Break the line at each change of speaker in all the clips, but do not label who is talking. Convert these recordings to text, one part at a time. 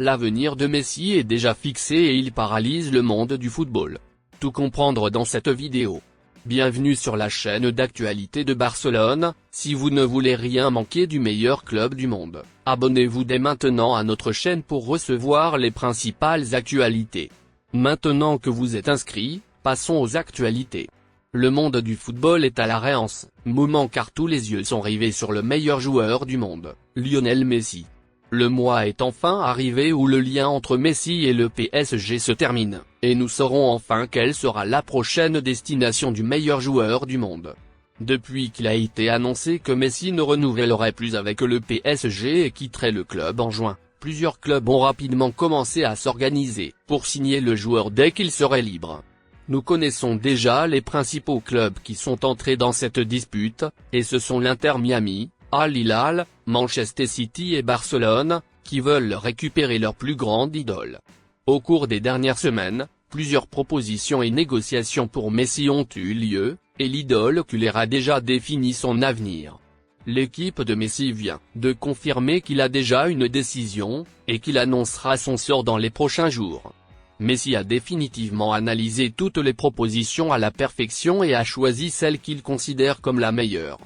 L'avenir de Messi est déjà fixé et il paralyse le monde du football. Tout comprendre dans cette vidéo. Bienvenue sur la chaîne d'actualité de Barcelone. Si vous ne voulez rien manquer du meilleur club du monde, abonnez-vous dès maintenant à notre chaîne pour recevoir les principales actualités. Maintenant que vous êtes inscrit, passons aux actualités. Le monde du football est à l'arrêt en ce moment car tous les yeux sont rivés sur le meilleur joueur du monde, Lionel Messi. Le mois est enfin arrivé où le lien entre Messi et le PSG se termine, et nous saurons enfin quelle sera la prochaine destination du meilleur joueur du monde. Depuis qu'il a été annoncé que Messi ne renouvellerait plus avec le PSG et quitterait le club en juin, plusieurs clubs ont rapidement commencé à s'organiser pour signer le joueur dès qu'il serait libre. Nous connaissons déjà les principaux clubs qui sont entrés dans cette dispute, et ce sont l'Inter Miami, Al Hilal, Manchester City et Barcelone, qui veulent récupérer leur plus grande idole. Au cours des dernières semaines, plusieurs propositions et négociations pour Messi ont eu lieu, et l'idole oculaire a déjà défini son avenir. L'équipe de Messi vient de confirmer qu'il a déjà une décision, et qu'il annoncera son sort dans les prochains jours. Messi a définitivement analysé toutes les propositions à la perfection et a choisi celle qu'il considère comme la meilleure.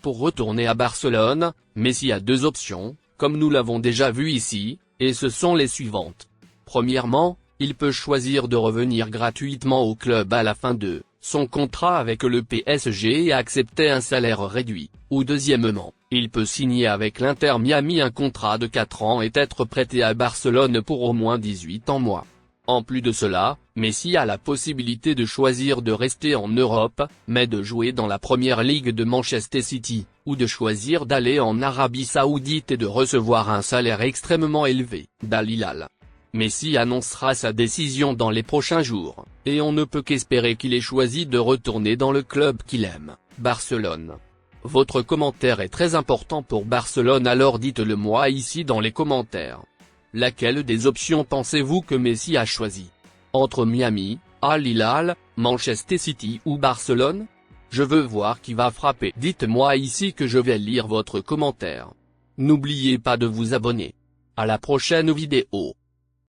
Pour retourner à Barcelone, Messi a deux options, comme nous l'avons déjà vu ici, et ce sont les suivantes. Premièrement, il peut choisir de revenir gratuitement au club à la fin de son contrat avec le PSG et accepter un salaire réduit, ou deuxièmement, il peut signer avec l'Inter Miami un contrat de 4 ans et être prêté à Barcelone pour au moins 18 mois. En plus de cela, Messi a la possibilité de choisir de rester en Europe, mais de jouer dans la première ligue de Manchester City, ou de choisir d'aller en Arabie Saoudite et de recevoir un salaire extrêmement élevé, d'Al Hilal. Messi annoncera sa décision dans les prochains jours, et on ne peut qu'espérer qu'il ait choisi de retourner dans le club qu'il aime, Barcelone. Votre commentaire est très important pour Barcelone, alors dites-le moi ici dans les commentaires. Laquelle des options pensez-vous que Messi a choisi? Entre Miami, Al Hilal, Manchester City ou Barcelone? Je veux voir qui va frapper. Dites-moi ici que je vais lire votre commentaire. N'oubliez pas de vous abonner. À la prochaine vidéo.